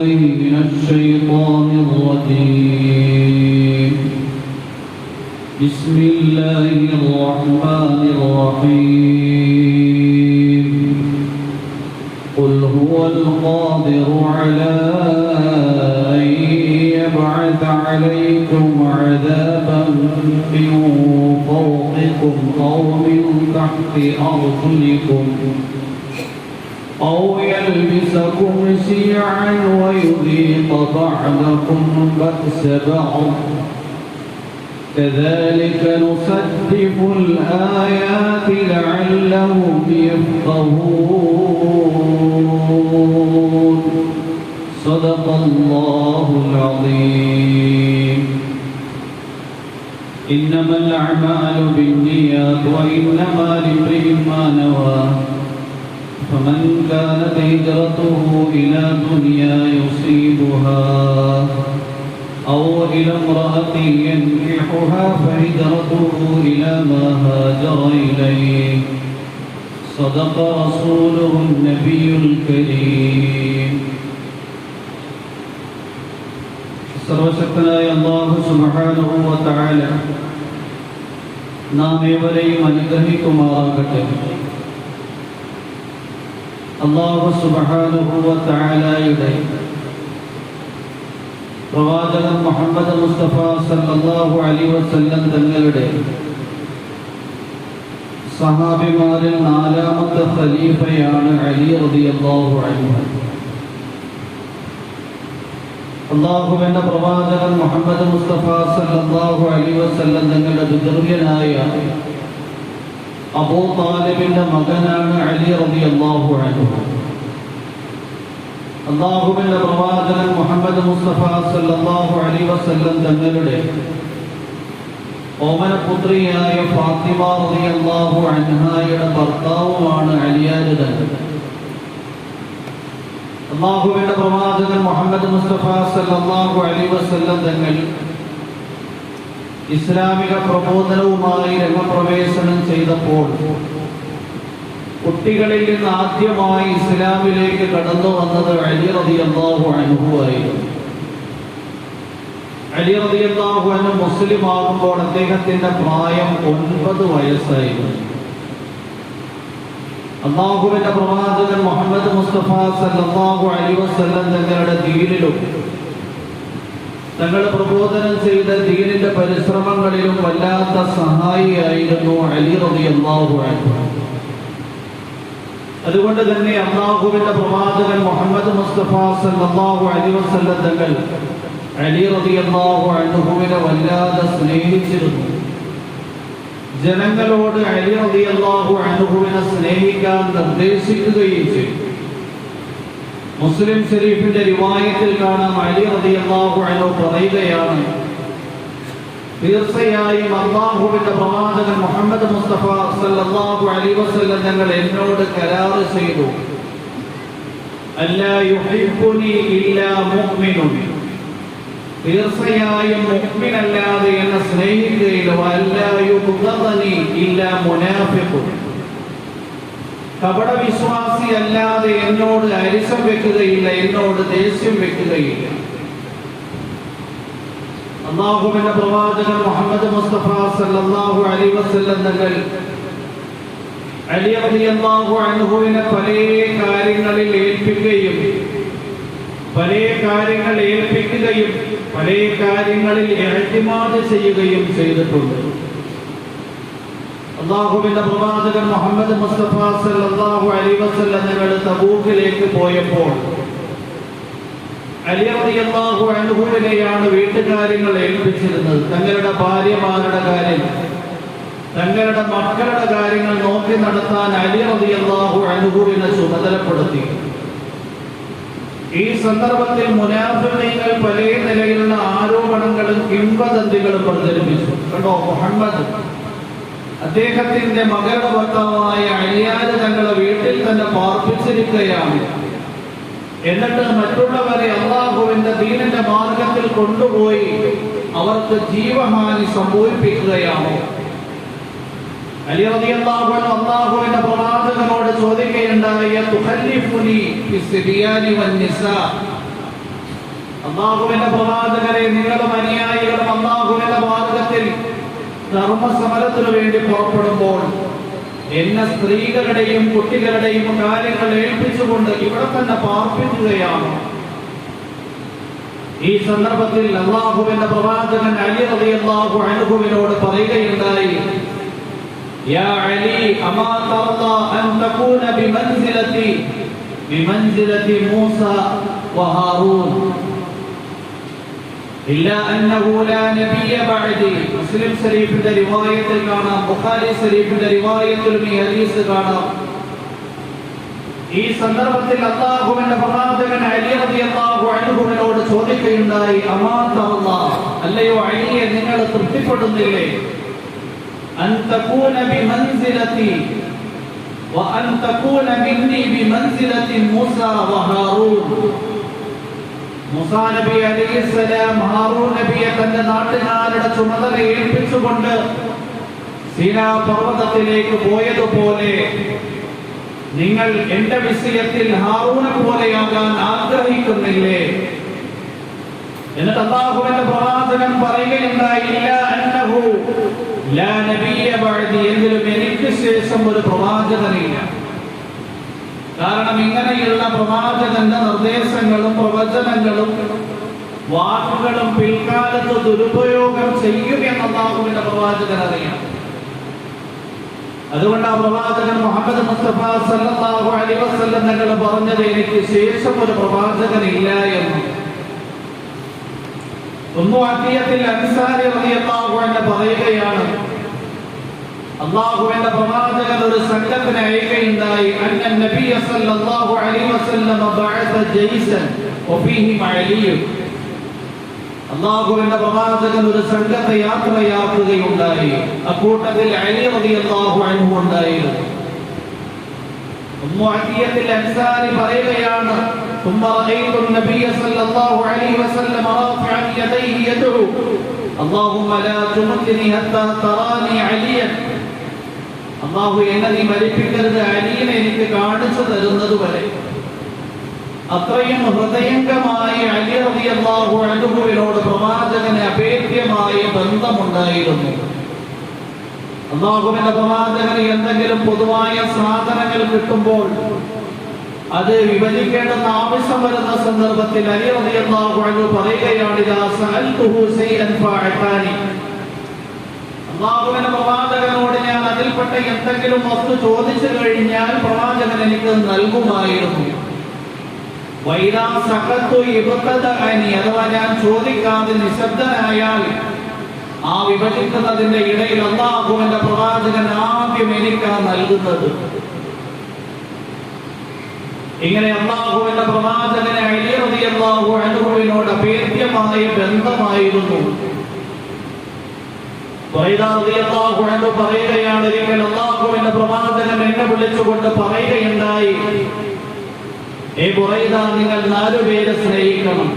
من الشيطان الرجيم. بسم الله الرحمن الرحيم. قل هو القادر على أن يبعث عليكم عذابا من فوقكم أو من تحت أرجلكم أو يلبسكم شيعا ويذيق بعضكم بأس بعض كذلك نصدق الآيات لعلهم يفقهون. صدق الله العظيم. إنما الأعمال بالنيات وإنما لامرئ ما نوى فمن كانت هجرته إلى دنيا يصيبها أو إلى امرأة ينكحها فهجرته إلى ما هاجر إليه. صدق رسوله النبي الكريم. സർവശക്തനായ അല്ലാഹു സുബ്ഹാനഹു വ തആല നാം ഏവരെയും അനുഗ്രഹിക്കുമാറാകട്ടെ. അല്ലാഹു സുബ്ഹാനഹു വ തആലയുടെ പ്രവാചകൻ മുഹമ്മദ് മുസ്തഫ സല്ലല്ലാഹു അലൈഹി വസല്ലം തങ്ങളുടെ സഹാബിമാരിൽ നാലാമത്തെ ഖലീഫയാണ് അലി റളിയല്ലാഹു അൻഹു. അല്ലാഹുവിന്റെ പ്രവാചകൻ മുഹമ്മദ് മുസ്തഫ സല്ലല്ലാഹു അലൈഹി വസല്ലം തങ്ങളുടെ പിതൃവ്യനായ അബൂ താലിബിന്റെ മകനാണ് അലി റളിയല്ലാഹു അൻഹു. അല്ലാഹുവിന്റെ പ്രവാചകൻ മുഹമ്മദ് മുസ്തഫ സല്ലല്ലാഹു അലൈഹി വസല്ലം തങ്ങളുടെ ഓമനപുത്രിയായ ഫാത്തിമ റളിയല്ലാഹു അൻഹായുടെ ഭർത്താവുമാണ് അലിയാര് തങ്ങൾ. അല്ലാഹുവിന്റെ പ്രവാചകൻ മുഹമ്മദ് മുസ്തഫ സല്ലല്ലാഹു അലൈഹി വസല്ലം തങ്ങൾ ഇസ്ലാമിക പ്രബോധനവുമായി രംഗപ്രവേശനം ചെയ്തപ്പോൾ കുട്ടികളിൽ നിന്ന് ആദ്യമായി ഇസ്ലാമിലേക്ക് കടന്നു വന്നത് അലി റളിയല്ലാഹു അൻഹു ആയിരുന്നു. അലി റളിയല്ലാഹു അൻഹു മുസ്ലിം ആകുമ്പോൾ അദ്ദേഹത്തിന്റെ പ്രായം 9 വയസ്സായിരുന്നു. അല്ലാഹുവിന്റെ പ്രവാചകൻ മുഹമ്മദ് മുസ്തഫ സല്ലല്ലാഹു അലൈഹി വസല്ലം തങ്ങളുടെ ദീനിലും തങ്ങൾ പ്രബോധനം ചെയ്ത ദീനിന്റെ പരിശ്രമങ്ങളിലും വല്ലാത്ത സഹായിയായിരുന്നു അലി റളിയല്ലാഹു അൻഹു. അതുകൊണ്ട് തന്നെ അല്ലാഹുവിന്റെ പ്രവാചകൻ മുഹമ്മദ് മുസ്തഫ സല്ലല്ലാഹു അലൈഹി വസല്ലം തങ്ങൾ അലി റളിയല്ലാഹു അൻഹുവിനെ വല്ലാതെ സ്നേഹിച്ചിരുന്നു. ജനങ്ങളോട് അലി റളിയല്ലാഹു അൻഹുവിനെ സ്നേഹിക്കാൻ നിർദ്ദേശിക്കുകയും ചെയ്തു. മുസ്ലിം ശരീഫിന്റെ റിവായത്തിൽ കാണാം, അലി റളിയല്ലാഹു അൻഹു പറയുകയാണ്, തീർച്ചയായും അല്ലാഹുവിന്റെ പ്രവാചകൻ മുഹമ്മദ് മുസ്തഫ സല്ലല്ലാഹു അലൈഹി വസല്ലം തങ്ങൾ എന്നോട് കരാർ ചെയ്തു, അല്ലാ യുഹിബ്ബുനി ഇല്ലാ മുഅ്മിനുൻ, തീർച്ചയായും മുഅ്മിൻ അല്ലാതെ എന്നെ സ്നേഹിക്കുകയില്ല, വഅല്ലാ യുബ്ഗദനി ഇല്ലാ മുനാഫിഖുൻ, കപടവിശ്വാസി അല്ലാതെ എന്നോട് അരിശം വെക്കുകയില്ല, എന്നോട് ദേഷ്യം വെക്കുകയില്ല. അല്ലാഹുവിന്റെ പ്രവാചകൻ മുഹമ്മദ് മുസ്തഫ സല്ലല്ലാഹു അലൈഹി വസല്ലം തങ്ങൾ അലി റളിയല്ലാഹു അൻഹുവിനെ പല കാര്യങ്ങളിൽ ഏൽപ്പിക്കുകയും പല കാര്യങ്ങളിൽ ഇഅ്തിമാദ് ചെയ്യുകയും ചെയ്തിട്ടുണ്ട്. അല്ലാഹുവിന്റെ പ്രവാചകൻ മുഹമ്മദ് മുസ്തഫ സല്ലല്ലാഹു അലൈഹി വസല്ലം തങ്ങൾ തബൂക്കിലേക്ക് പോയപ്പോൾ അലി റളിയല്ലാഹു അൻഹുവിനെയാണ് വീട്ടുകാര്യങ്ങൾ ഏൽപ്പിച്ചിരുന്നത്. തങ്ങളുടെ ഭാര്യമാരുടെ കാര്യം, തങ്ങളുടെ മക്കളുടെ കാര്യങ്ങൾ നോക്കി നടത്താൻ അലി റളിയല്ലാഹു അൻഹുവിനെ ചുമതലപ്പെടുത്തി. ഈ സന്ദർഭത്തിൽ മുനാഫിഖീങ്ങൾ പല നിലയിലുള്ള ആരോപണങ്ങളും കിംവദന്തികളും പ്രചരിപ്പിച്ചു. കണ്ടോ, മുഹമ്മദ് അദ്ദേഹത്തിന്റെ മകളുടെ ഭർത്താവായ അലിയാര് തങ്ങളെ വീട്ടിൽ തന്നെ പാർപ്പിച്ചിരിക്കുകയാണ്, എന്നിട്ട് മറ്റുള്ളവരെ അല്ലാഹുവിന്റെ ദീനിന്റെ മാർഗത്തിൽ കൊണ്ടുപോയി അവർക്ക് ജീവഹാനി സംഭവിപ്പിക്കുകയാണോ? അലി റളിയല്ലാഹു അൻഹു അല്ലാഹുവിന്റെ പ്രവാചകനോട് ചോദിക്കുകയുണ്ടായി, തുഖല്ലിഫുനി ഫിസ്ബിയാനി വന്നിസാ, അല്ലാഹുവിന്റെ പ്രവാചകരെ, നിങ്ങളും അനുയായികളും അല്ലാഹുവിന്റെ മാർഗത്തിൽ ധർമ്മസമരത്തിനു വേണ്ടി പുറപ്പെടുമ്പോൾ എന്നെ സ്ത്രീകളുടെയും കുട്ടികളുടെയും കാര്യങ്ങൾ ഏൽപ്പിച്ചുകൊണ്ട് ഇവിടെ തന്നെ പാർപ്പിക്കുകയാണ്. ഈ സന്ദർഭത്തിൽ അല്ലാഹുവിന്റെ പ്രവാചകൻ അലി റളിയല്ലാഹു അൻഹുവിനോട് പറയുകയുണ്ടായി, യാ അലി അമാ തർദാ അൻ തകൂന ബിമൻസിലതി മൂസ വഹാറൂൻ ഇല്ലാ അന്നഹു ലാ നബിയ ബഅദി. മുസ്ലിം ശരീഫിന്റെ റിവായത്തിൽ കാണാം, ബുഖാരി ശരീഫിന്റെ റിവായത്തിലും ഈ ഹദീസ് കാണാം. ഈ സന്ദർഭത്തിൽ അല്ലാഹുവിന്റെ പ്രവാചകൻ അലി റളിയല്ലാഹു അൻഹുവിനോട് ചോദിക്കുകയുണ്ടായി, അമാ തർദാ, അല്ലയോ അലിയെ, നിങ്ങൾ തൃപ്തിപ്പെടുന്നില്ലേ? അൻ തകൂന ബിമൻസിലതി വഅൻ തകൂന മിന്നി ബിമൻസിലതി മൂസ വഹാറൂൻ. മൂസാ നബി അലൈഹിസ്സലാം ഹാറൂൻ നബിയെ തന്റെ നാട്ടുകാരുടെ ചുമതല ഏൽപ്പിച്ചുകൊണ്ട് സീനാ പർവ്വതത്തിലേക്ക് പോയതുപോലെ നിങ്ങൾ എന്റെ വിഷയത്തിൽ ഹാറൂനെ പോലെയാകാൻ ആഗ്രഹിക്കുന്നില്ലേ? എന്നിട്ട് അല്ലാഹുവിന്റെ പ്രവാചകൻ പറയുകയുണ്ടായി, ഇല്ലാ അന്നഹു ലാ നബിയ ബഅദി, എങ്കിലും എനിക്ക് ശേഷം ഒരു പ്രവാചകനില്ല. കാരണം ഇങ്ങനെയുള്ള പ്രവാചകന്റെ നിർദ്ദേശങ്ങളും പ്രവചനങ്ങളും വാക്കുകളും പിൽക്കാലത്ത് ദുരുപയോഗം ചെയ്യുമെന്ന് അല്ലാഹുവിന്റെ പ്രവാചകൻ അറിയാം. അതുകൊണ്ട് ആ പ്രവാചകൻ മുഹമ്മദ് മുസ്തഫ സല്ലല്ലാഹു അലൈഹി വസല്ലം തങ്ങൾ പറഞ്ഞത്, എനിക്ക് ശേഷം ഒരു പ്രവാചകനില്ല എന്ന്. ഉമ്മു അത്തിയത്തിൽ അൻസാരി റളിയല്ലാഹു അൻഹ പറയുകയാണ്, അല്ലാഹുവിന്റെ പ്രവാചകൻ ഒരു സംഘത്തിനെ അയക്കുകയുണ്ടായി. അന്ന നബിയ സല്ലല്ലാഹു അലൈഹി വസല്ലം ബഅസ ജയ്സൻ വഫീഹിം അലി. അല്ലാഹുവിന്റെ പ്രവാചകൻ ഒരു സംഘത്തെ യാത്രയാക്കുകയുണ്ടായി. അക്കൂട്ടത്തിൽ അലി റളിയല്ലാഹു അൻഹു ഉണ്ടായിരുന്നു. ഉമ്മു അത്തിയത്തിൽ അൻസാരി പറയുകയാണ്, ثم رأيت النبي صلى الله عليه وسلم رافعا يديه يدعو اللهم لا تمتني حتى تراني عليا. അല്ലാഹു എന്നെ നീ മരിപ്പിക്കരുത്, അലിയെ എനിക്ക് കാണിച്ചു തരുന്നത് വരെ. അത്രയും ഹൃദയംഗമായി അലി റളിയല്ലാഹു അൻഹുവിനോട് പ്രവാചകന് അഭേദ്യമായ ബന്ധമുണ്ടായിരുന്നു. അല്ലാഹുവിന്റെ പ്രവാചകന് എന്തെങ്കിലും പൊതുവായ സാധനങ്ങൾ കിട്ടുമ്പോൾ അത് വിഭജിക്കേണ്ടെന്ന ആവശ്യം വരുന്ന സന്ദർഭത്തിൽ അലി റളിയല്ലാഹു അൻഹു പറയുകയാണ്, ഇദാ സഅൽതുഹു ശൈഅൻ ഫഅതാനി. അല്ലാഹുവിന്റെ പ്രവാചകനോട് ഞാൻ അതിൽപ്പെട്ട എന്തെങ്കിലും വസ്തു ചോദിച്ചു കഴിഞ്ഞാൽ പ്രവാചകൻ എനിക്ക് നൽകുമായിരുന്നു. വൈദാ സഖത്തു ഇബ്തദഅനി, അഥവാ ഞാൻ ചോദിക്കാതെ നിശബ്ദനായാൽ ആ വിഭജിക്കുന്നതിന്റെ ഇടയിൽ അല്ലാഹുവിന്റെ പ്രവാചകൻ ആദ്യം എനിക്കാണ് നൽകുന്നത്. ഇങ്ങനെ അല്ലാഹുവിന്റെ പ്രവാചകനെ അലി റളിയല്ലാഹു അൻഹുവിനോട് അഭേദ്യമായ ബന്ധമായിരുന്നു. റളിയല്ലാഹു അൻഹു പറയുകയാണ്, ഒരിക്കൽ അല്ലാഹുവിന്റെ പ്രവാചകൻ എന്നെ വിളിച്ചുകൊണ്ട് പറയുകയുണ്ടായി, ഏ ബുറൈദ, നിങ്ങൾ 4 പേരെ സ്നേഹിക്കണം.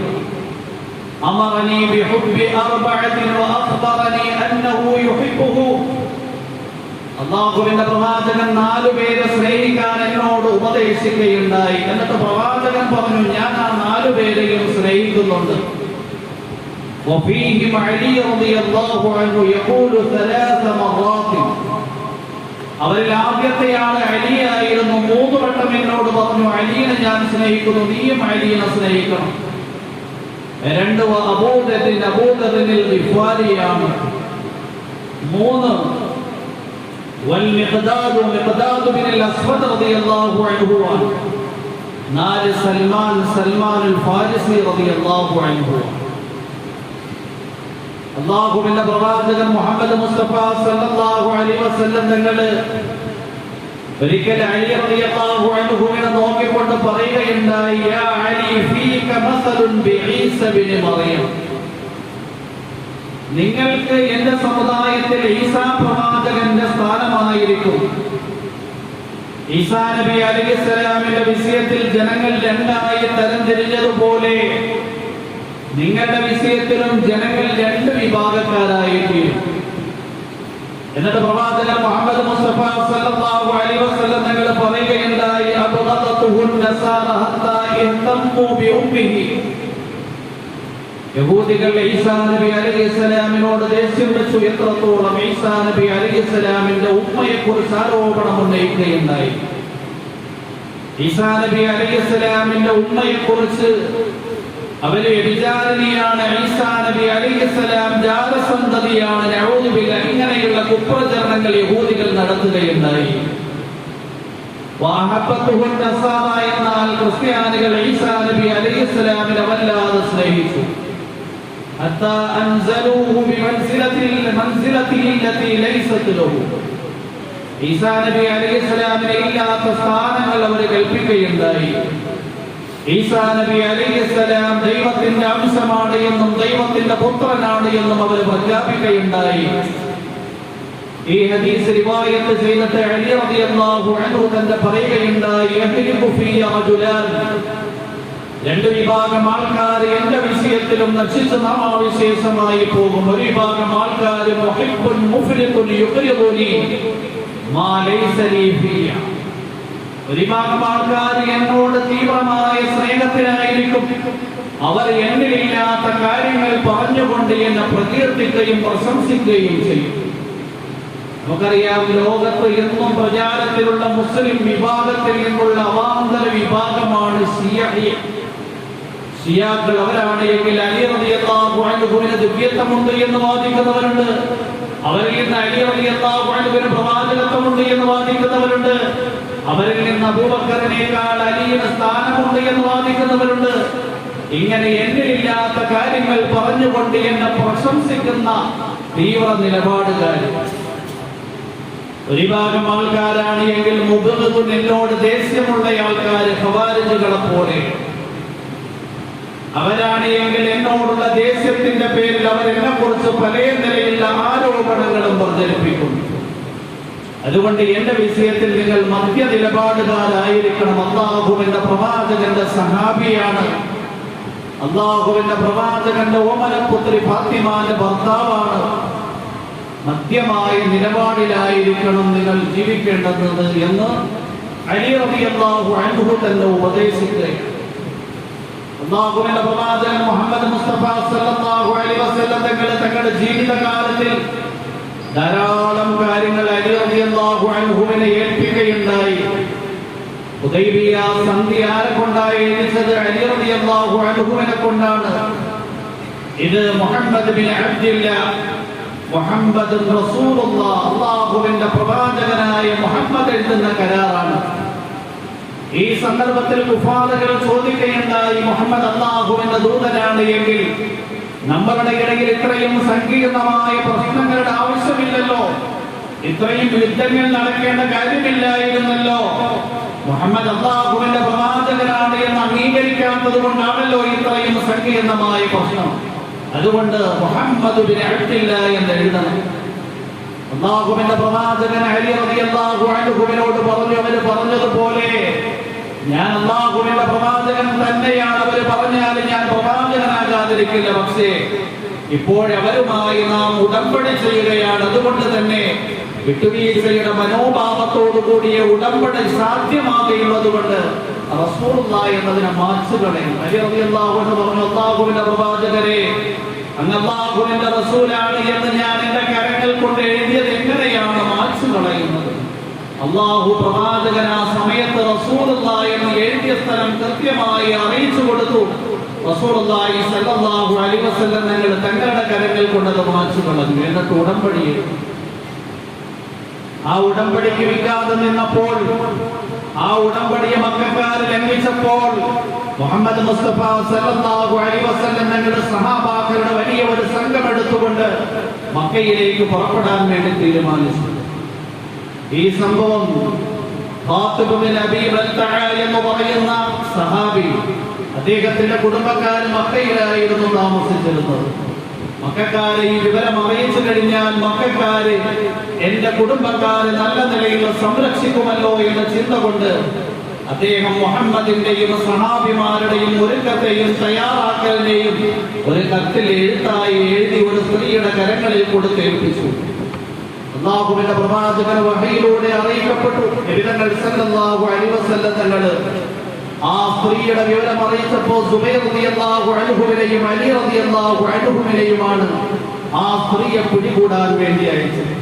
അമറനി ബിഹുബ്ബി അർബഅത്തിൻ വഅഖ്ബറനി അന്നഹു യുഹിബ്ബുഹു. അല്ലാഹുവിന്റെ പ്രവാചകൻ 4 പേരെ സ്നേഹിക്കാൻ എന്നോട് ഉപദേശിക്കുകയുണ്ടായി. എന്നിട്ട് പ്രവാചകൻ പറഞ്ഞു, ഞാൻ ആ 4 പേരെയും സ്നേഹിക്കുന്നുണ്ട്. وفيهم علي رضي الله عنه يقول 3 مرات. അവരിൽ ആദ്യത്തെയാൾ അലിയായിരുന്നു. 3 വട്ടം എന്നോട് പറഞ്ഞു, അലിയെ ഞാൻ സ്നേഹിക്കുന്നു, നീയും അലിയെ സ്നേഹിക്കണം. 2 അബൂദറിൽ ഗിഫാരിയാണ്. 3 والمقداد بن الأسود رضي الله عنه. 4 سلمان الفارسي رضي الله عنه. അല്ലാഹുവിന്റെ പ്രവാചകൻ മുഹമ്മദ് മുസ്തഫ സല്ലല്ലാഹു അലൈഹി വസല്ലം തങ്ങൾ ഒരിക്കൽ അലി റളിയല്ലാഹു അൻഹുവിനെ നോക്കിക്കൊണ്ട് പറയുകയുണ്ടായി, യാ അലി ഫീക മസലുൻ ബിഈസ ഇബ്നു മറിയം. നിങ്ങൾക്ക് എന്റെ സമുദായത്തിൽ ഈസാ പ്രവാചകന്റെ സ്ഥാനമായിരിക്കും. ഈസാ നബി അലൈഹിസ്സലാമിന്റെ വിഷയത്തിൽ ജനങ്ങൾ 2 തരംതിരിഞ്ഞതുപോലെ നിങ്ങളുടെ വിഷയത്തിലും ജനങ്ങൾ 2 വിഭാഗക്കാരായിരിക്കും. എന്നിട്ട് പ്രവാചകൻ മുഹമ്മദ് മുസ്തഫ സല്ലല്ലാഹു അലൈഹി വസല്ലം തങ്ങൾ പറയുകയുണ്ടായി, അബ്ഗദതുഹു നസാറ ഹത്താ യഹ്തമ്മു ബിഉമ്മിഹി. യഹൂദികൾ ഈസാ നബി അലൈഹിസ്സലാമിനോട് ദേഷ്യം വെച്ചു. എത്രത്തോളം ഈസാ നബി അലൈഹിസ്സലാമിന്റെ ഉമ്മയെക്കുറിച്ച് ആരോപണം ഉന്നയിക്കുകയുണ്ടായി. ഈസാ നബി അലൈഹിസ്സലാമിന്റെ ഉമ്മയെക്കുറിച്ച് അവര് വ്യഭിചാരിണിയാണ്, ഈസാ നബി അലൈഹിസ്സലാം ജാരസന്തതിയാണ്, നഊദു ബില്ലാഹ്, ഇങ്ങനെയുള്ള കുപ്രചരണങ്ങൾ യഹൂദികൾ നടത്തുകയുണ്ടായി. എന്നാൽ ക്രിസ്ത്യാനികൾ ഈസാ നബി അലൈഹിസ്സലാമിനെ വല്ലാതെ സ്നേഹിച്ചു. ഈസാ നബി അലൈഹിസ്സലാമിനെ ഇല്ലാത്ത സ്ഥാനങ്ങൾ അവർ കൽപ്പിക്കുകയുണ്ടായി. ഈസാ നബി അലൈഹിസ്സലാം ദൈവത്തിന്റെ അംശമാണ് എന്നും ദൈവത്തിന്റെ പുത്രനാണ് എന്നും അവർ പ്രഖ്യാപിക്കുകയുണ്ടായി. ഈ ഹദീസ് റിവായത്ത് ചെയ്തിട്ട് അലി റളിയല്ലാഹു അൻഹു തന്നെ പറയുകയുണ്ടായി, യഹ്ലിഖു ഫീയ റജുലാൻ, രണ്ട് വിഭാഗം ആൾക്കാർ എന്റെ വിഷയത്തിലും നശിച്ച് നാമാവിശേഷമായി പോകും. ഒരു വിഭാഗം ആൾക്കാർ മുഹിബ്ബുൻ മുഫ്രിഖുൻ യുഖ്രിദുനി മാ ലൈസ ലീ ഫിയ, ഒരു വിഭാഗം ആൾക്കാർ എന്നോട് തീവ്രമായ സ്നേഹത്തിലായിരിക്കും. അവർ എന്നിലില്ലാത്ത കാര്യങ്ങൾ പറഞ്ഞുകൊണ്ട് എന്നെ പ്രകീർത്തിക്കുകയും പ്രശംസിക്കുകയും ചെയ്യും. നമുക്കറിയാം, ലോകത്ത് എന്നും പ്രചാരത്തിലുള്ള മുസ്ലിം വിഭാഗത്തിൽ നിന്നുള്ള അവാന്തര വിഭാഗമാണ് ഷിയാക്കൾ. അവരാണ് എങ്കിൽ അലി റളിയല്ലാഹു അൻഹുവിന് ദിവ്യത്വമുണ്ട് എന്ന് വാദിക്കുന്നവരുണ്ട്. അവരിൽ നിന്ന് അലി റളിയല്ലാഹു അൻഹുവിന് പ്രവാചകത്വമുണ്ട് എന്ന് വാദിക്കുന്നവരുണ്ട്. അവരിൽ നിന്ന് അബൂബക്കറിനേക്കാൾ അലിയുടെ സ്ഥാനമുണ്ട് എന്ന് വാദിക്കുന്നവരുണ്ട്. ഇങ്ങനെ എന്നിലില്ലാത്ത കാര്യങ്ങൾ പറഞ്ഞുകൊണ്ട് എന്നെ പ്രശംസിക്കുന്ന തീവ്ര നിലപാടുകാർ ഒരു ഭാഗം ആൾക്കാരാണ് എങ്കിൽ മുബഗ്ദിദുൻ, എന്നോട് ദേഷ്യമുള്ള ആൾക്കാർ ഖവാരിജുകളെ പോലെ അവരാണ് എങ്കിൽ എന്നോടുള്ള ദേഷ്യത്തിന്റെ പേരിൽ അവർ എന്നെ കുറിച്ച് പല നിലയിലുള്ള ആരോപണങ്ങളും പ്രചരിപ്പിക്കുന്നു. അതുകൊണ്ട് എന്റെ വിഷയത്തിൽ നിങ്ങൾ മധ്യ നിലപാടുകാരായിരിക്കണം. അല്ലാഹുവിന്റെ പ്രവാചകന്റെ സഹാബിയാണ്, അല്ലാഹുവിന്റെ പ്രവാചകന്റെ ഓമനപുത്രി ഫാത്തിമാന്റെ ഭർത്താവാണ്. മധ്യമായ നിലപാടിലായിരിക്കണം നിങ്ങൾ ജീവിക്കേണ്ടത് എന്ന് അലി റളിയല്ലാഹു അൻഹു തന്നെ ഉപദേശിക്കുകയാണ്. അല്ലാഹുവിന്റെ പ്രവാചകൻ മുഹമ്മദ് മുസ്തഫ സല്ലല്ലാഹു അലൈഹി വസല്ലം തങ്ങളുടെ ജീവിതകാലത്തിൽ ധാരാളം കാര്യങ്ങൾ അലി റളിയല്ലാഹു അൻഹുവിനെ ഏൽപ്പിക്കുകയുണ്ടായി. ഹുദൈബിയ സന്ധി ആരെ കൊണ്ടാണ് എഴുതിച്ചത്? അലി റളിയല്ലാഹു അൻഹുവിനെ കൊണ്ടാണ്. ഇത് മുഹമ്മദ് ബിൻ അബ്ദില്ലാഹ്, മുഹമ്മദ് റസൂലുള്ളാഹ്, അല്ലാഹുവിന്റെ പ്രവാചകനായ മുഹമ്മദ് എഴുതുന്ന കരാറാണ്. ഈ സന്ദർഭത്തിൽ കുഫാറുകൾ ചോദിക്കുകയുണ്ടായി, മുഹമ്മദ് അല്ലാഹുവിന്റെ ദൂതനാണ് എങ്കിൽ നമ്മളുടെ ഇടയിൽ ഇത്രയും സങ്കീർണമായ പ്രശ്നങ്ങളുടെ ആവശ്യമില്ലല്ലോ, ഇത്രയും യുദ്ധങ്ങൾ നടക്കേണ്ട കാര്യമില്ലായിരുന്നല്ലോ. മുഹമ്മദ് അല്ലാഹുവിന്റെ പ്രവാചകനാണ് എന്ന് അംഗീകരിക്കാത്തത് കൊണ്ടാണല്ലോ ഇത്രയും സങ്കീർണമായ പ്രശ്നം. അതുകൊണ്ട് മുഹമ്മദ് ബിൻ അബ്ദില്ലാഹ് എന്ന് എഴുതണം. അല്ലാഹുവിന്റെ പ്രവാചകൻ അലി റളിയല്ലാഹു അൻഹുവിനോട് പറഞ്ഞു, അവർ പറഞ്ഞതുപോലെ ഞാൻ അല്ലാഹുവിന്റെ പ്രവാചകൻ തന്നെയാണ്, അവർ പറഞ്ഞാൽ ഞാൻ പ്രവാചകനാകാതിരിക്കില്ല. പക്ഷേ ഇപ്പോഴവരുമായി നാം ഉടമ്പടി ചെയ്യുകയാണ്. അതുകൊണ്ട് തന്നെ വിട്ടുവീഴ്ചയുടെ മനോഭാവത്തോടു കൂടിയ ഉടമ്പടി സാധ്യമാകുന്നത് കൊണ്ട് റസൂലുള്ളാഹി എന്നതിനെ മാച്ചുകളെ അലി റളിയല്ലാഹു അൻഹു പറഞ്ഞു, അല്ലാഹുവിന്റെ പ്രവാചകരെ, അങ്ങ് അല്ലാഹുവിന്റെ റസൂലാണ് എന്ന് ഞാൻ എന്റെ കരങ്ങൾ കൊണ്ട് എഴുതിയത് എങ്ങനെയാണ് മാച്ചു കളയുന്നത്? അല്ലാഹു പ്രവാചകൻ ആ സമയത്ത് റസൂലുള്ളാഹി എന്ന് എഴുതിയ സ്ഥലം കൃത്യമായി അറിയിച്ചു കൊടുത്തു. റസൂലുള്ളാഹി സ്വല്ലല്ലാഹു അലൈഹി വസല്ലം തങ്ങളുടെ കരങ്ങൾ കൊണ്ടത് മാച്ചു കളഞ്ഞു. എന്നിട്ട് ഉടമ്പടി, ആ ഉടമ്പടിക്ക് വിൽക്കാതെ നിന്നപ്പോൾ, ആ ഉടമ്പടിയെ മക്കക്കാർ ലംഘിച്ചപ്പോൾ മുഹമ്മദ് മുസ്തഫ സല്ലല്ലാഹു അലൈഹി വസല്ലം തങ്ങളുടെ സഹാബാക്കളുടെ വലിയ ഒരു സംഘം എടുത്തുകൊണ്ട് മക്കയിലേക്ക് പുറപ്പെടാൻ വേണ്ടി തീരുമാനിച്ചു. ഈ സംഭവം ഖാത്തിബ് ബിൻ അബീ ബൽതഅ എന്ന് പറയുന്ന സഹാബി, അദ്ദേഹത്തിന്റെ കുടുംബക്കാർ മക്കയിലായിരുന്നു താമസിച്ചിരുന്നത്. മക്കക്കാരെ ഈ വിവരം അറിയിച്ചു കഴിഞ്ഞാൽ മക്കക്കാര് എന്റെ കുടുംബക്കാരെ നല്ല നിലയിൽ സംരക്ഷിക്കുമല്ലോ എന്ന ചിന്ത കൊണ്ട് അദ്ദേഹം മുഹമ്മദിന്റെയും സഹാബിമാരുടെയും ഒരുക്കത്തെയും തയ്യാറാക്കലിനെയും ഒരു കത്തിൽ എഴുത്തായി എഴുതി ഒരു സ്ത്രീയുടെ കരങ്ങളിൽ കൊടുത്തേൽപ്പിച്ചു. അല്ലാഹുവിന്റെ പ്രവാചകൻ വഹയിലൂടെ അറിയിക്കപ്പെട്ടു. നബി സല്ലല്ലാഹു അലൈഹി വസല്ലം തങ്ങൾ ആ സ്ത്രീയുടെ വിവരം അറിയിച്ചപ്പോൾ സുബൈർ റളിയല്ലാഹു അൻഹുവിനെയും അലി റളിയല്ലാഹു അൻഹുവിനെയുമാണ് ആ സ്ത്രീയെ പിടികൂടാൻ വേണ്ടി അയച്ചത്.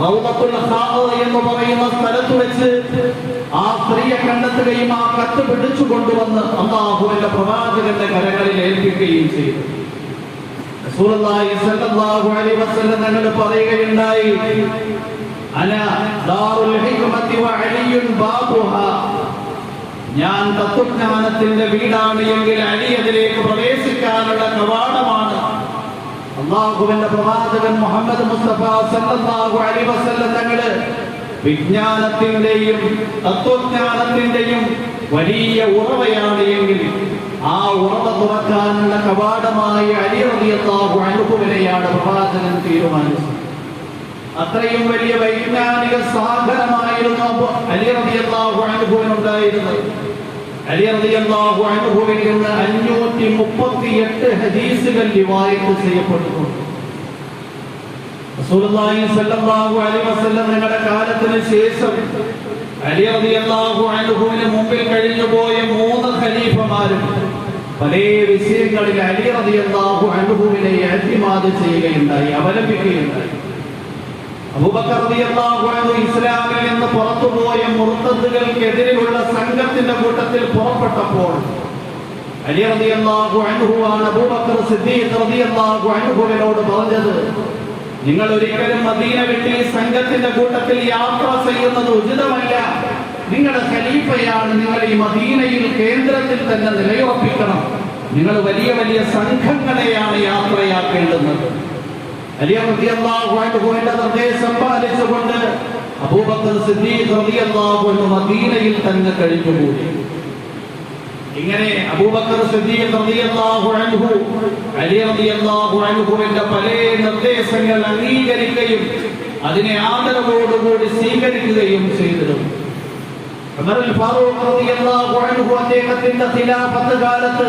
റൗളത്തുൽ ഖാഅ എന്ന് പറയുന്ന സ്ഥലത്ത് വെച്ച് ആ സ്ത്രീയെ കണ്ടെത്തുകയും ആ കത്ത് പിടിച്ചു കൊണ്ടുവന്ന് അല്ലാഹുവിന്റെ പ്രവാചകന്റെ കരങ്ങളിൽ ഏൽപ്പിക്കുകയും ചെയ്തു. റസൂലുള്ളാഹി സ്വല്ലല്ലാഹു അലൈഹി വസല്ലം തങ്ങൾ പറയുകയുണ്ടായി, അന ദാറുൽ ഹിക്മത്തി വ അലിയുൻ ബാബുഹാ, ഞാൻ തത്വജ്ഞാനത്തിന്റെ വീടാണ് എങ്കിൽ അലി അതിലേക്ക് പ്രവേശിക്കാനുള്ള കവാടമാണ്. അല്ലാഹുവിന്റെ പ്രവാചകൻ മുഹമ്മദ് മുസ്തഫ സല്ലല്ലാഹു അലൈഹി വസല്ലം തങ്ങള് വിജ്ഞാനത്തിന്റെയും തത്വജ്ഞാനത്തിന്റെയും വലിയ ഉറവയാണ് എങ്കിൽ ആ ഉറവ തുറക്കാനുള്ള കവാടമായി അലി റളിയല്ലാഹു അൻഹുവിനെയാണ് പ്രവാചകൻ തീരുമാനിച്ചത്. അത്രയും വലിയ വൈജ്ഞാനിക സാഗരമായിരുന്നു അലി റളിയല്ലാഹു അൻഹുവിനുണ്ടായിരുന്നത്. അലി റളിയല്ലാഹു അൻഹുവിൽ നിന്ന് 538 ഹദീസുകൾ റിവായത്ത് ചെയ്യപ്പെട്ടിട്ടുണ്ട്. റസൂലുള്ളാഹി സ്വല്ലല്ലാഹു അലൈഹി വസല്ലം തങ്ങളുടെ കാലത്തിന് ശേഷം അലി റളിയല്ലാഹു അൻഹുവിന് മുമ്പിൽ കഴിഞ്ഞുപോയ 3 ഖലീഫമാരും പല വിഷയങ്ങളിൽ അലി റളിയല്ലാഹു അൻഹുവിനെ ഇഅ്തിമാദ് ചെയ്യുകയുണ്ടായി, അവലംബിക്കുകയുണ്ടായി. അബൂബക്കർ റളിയല്ലാഹു അൻഹു ഇസ്ലാമിൽ നിന്ന് പുറത്തുപോയ മുർത്തദ്ദുകൾക്കെതിരെയുള്ള സംഘത്തിന്റെ കൂട്ടത്തിൽ പുറപ്പെട്ടപ്പോൾ അലി റളിയല്ലാഹു അൻഹുവാണ് അബൂബക്കർ സിദ്ദീഖ് റളിയല്ലാഹു അൻഹുവിനോട് പറഞ്ഞത്, നിങ്ങൾ ഒരിക്കലും മദീന വിട്ട് ഈ സംഘത്തിന്റെ കൂട്ടത്തിൽ യാത്ര ചെയ്യുന്നത് ഉചിതമല്ല. നിങ്ങളുടെ ഖലീഫയാണ്, നിങ്ങൾ ഈ മദീനയിൽ കേന്ദ്രത്തിൽ തന്നെ നിലയുറപ്പിക്കണം. നിങ്ങൾ വലിയ വലിയ സംഘങ്ങളെയാണ് യാത്രയാക്കേണ്ടുന്നത്. അലി റളിയല്ലാഹു അൻഹുവിന്റെ നിർദ്ദേശം പാലിച്ചുകൊണ്ട് അബൂബക്കർ സിദ്ദീഖ് റളിയല്ലാഹു അൻഹു മദീനയിൽ തന്നെ കഴിഞ്ഞുകൂടി. ഇങ്ങനെ അബൂബക്കർ സിദ്ദീഖ് റളിയല്ലാഹു അൻഹു അലി റളിയല്ലാഹു അൻഹുവിന്റെ പല നിർദ്ദേശങ്ങൾ അംഗീകരിക്കുകയും അതിനെ ആദരവോടുകൂടി സ്വീകരിക്കുകയും ചെയ്തിരുന്നു. ഉമർ ഫാറൂഖ് റളിയല്ലാഹു അൻഹു അദ്ദേഹത്തിന്റെ ഖിലാഫത്ത് കാലത്ത്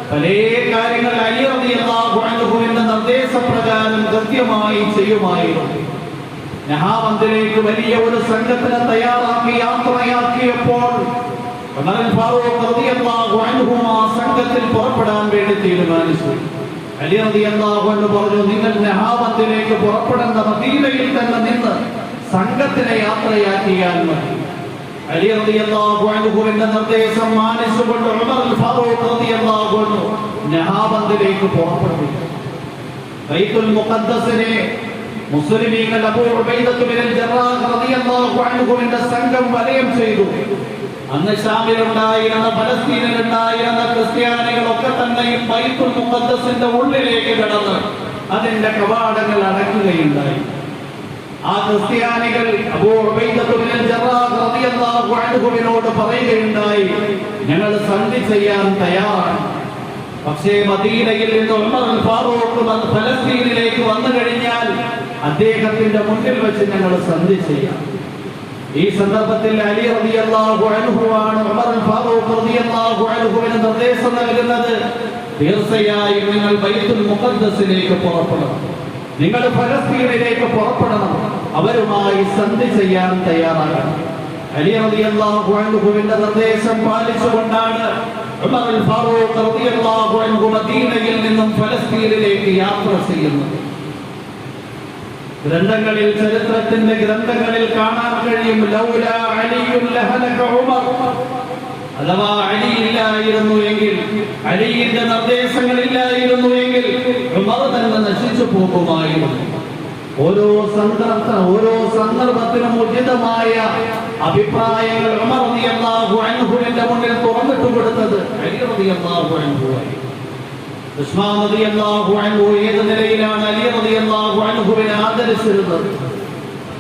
പല കാര്യങ്ങൾ അലി റളിയല്ലാഹു അൻഹുവിന്റെ നിർദ്ദേശപ്രകാരം കൃത്യമായി ചെയ്യുമായിരുന്നു. നഹാവന്തിലേക്ക് വലിയ ഒരു സംഘത്തിനെ തയ്യാറാക്കി യാത്രയാക്കിയപ്പോൾ ഉമർ ഫാറൂഖ് റളിയല്ലാഹു അൻഹു ആ സംഘത്തിൽ പുറപ്പെടാൻ വേണ്ടി തീരുമാനിച്ചു. അലി റളിയല്ലാഹു അൻഹു പറഞ്ഞു, നിങ്ങൾ നഹാവന്തിലേക്ക് പുറപ്പെടുന്ന മദീനയിൽ തന്നെ നിന്ന് സംഘത്തിനെ യാത്രയാക്കിയാൽ മതി. അലി റളിയല്ലാഹു അൻഹുവിന്റെ നിർദ്ദേശം മാനിച്ചുകൊണ്ട് ഉമർ ഫാറൂഖ് റളിയല്ലാഹു അൻഹു നഹാവന്തിലേക്ക് പുറപ്പെട്ടു. ബൈത്തുൽ മുഖദ്ദസിനെ മുസ്ലിമീങ്ങൾ അബൂ ഉബൈദത്ത് ബിൻ ജറാഹ് റളിയല്ലാഹു അൻഹുവിന്റെ സംഘം വലയം ചെയ്തു. അന്ന് ശാമിലുണ്ടായിരുന്ന ഫലസ്തീനിലുണ്ടായിരുന്ന ക്രിസ്ത്യാനികളൊക്കെ തന്നെയും ബൈത്തുൽ മുഖദ്ദസിന്റെ ഉള്ളിലേക്ക് കടന്ന് അതിന്റെ കവാടങ്ങൾ അടയ്ക്കുകയുണ്ടായി. ആ ക്രിസ്ത്യാനികൾ അബൂ ഉബൈദത്ത് ബിൻ ജറാഹ് റളിയല്ലാഹു അൻഹുവിനോട് പറയുകയുണ്ടായി, ഞങ്ങൾ സന്ധി ചെയ്യാൻ തയ്യാറാണ്. പക്ഷേ മദീനയിൽ നിന്ന് ഉമർ ഫാറൂഖ് ഫലസ്തീനിലേക്ക് വന്നു കഴിഞ്ഞാൽ അദ്ദേഹത്തിന്റെ മുന്നിൽ വെച്ച് ഞങ്ങൾ സന്ധി ചെയ്യാം. ഈ സന്ദർഭത്തിൽ അലി റളിയല്ലാഹു അൻഹുവാണ് ഉമർ ഫാറൂഖ് റളിയല്ലാഹു അൻഹുവിന് നിർദ്ദേശം നൽകുന്നത്, തീർച്ചയായും നിങ്ങൾ ബൈത്തുൽ മുഖദ്ദസിലേക്ക് പുറപ്പെടണം, നിങ്ങൾ ഫലസ്തീനിലേക്ക് പുറപ്പെടണം, അവരുമായി സന്ധി ചെയ്യാൻ തയ്യാറാകണം. അലി റളിയല്ലാഹു അൻഹുവിന്റെ നിർദ്ദേശം പാലിച്ചുകൊണ്ടാണ് ഉമർ ഫാറൂഖ് റളിയല്ലാഹു അൻഹു മദീനയിൽ നിന്നും ഫലസ്തീനിലേക്ക് യാത്ര ചെയ്യുന്നത്. ഗ്രന്ഥങ്ങളിൽ, ചരിത്രത്തിന്റെ ഗ്രന്ഥങ്ങളിൽ കാണാൻ കഴിയും, ലൗലാ അലിയുൻ ലഹലക ഉമർ, അഥവാ അലി ഇല്ലായിരുന്നു എങ്കിൽ, അലിയുടെ നിർദ്ദേശങ്ങൾ ഇല്ലായിരുന്നു എങ്കിൽ ഉമർ തന്നെ നശിച്ചു പോകുമായിരുന്നു. ഓരോ സന്ദർഭത്തിനും ഉചിതമായ അഭിപ്രായങ്ങൾ ഉമർ റളിയല്ലാഹു അൻഹുവിന്റെ മുന്നിൽ തുറന്നിട്ട് കൊടുത്തത് അലി റളിയല്ലാഹു അൻഹുവായി. ഉസ്മാൻ റളിയല്ലാഹു അൻഹു ഏത് നിലയിലാണ് അലി റളിയല്ലാഹു അൻഹുവിനെ ആദരിച്ചിരുന്നത്?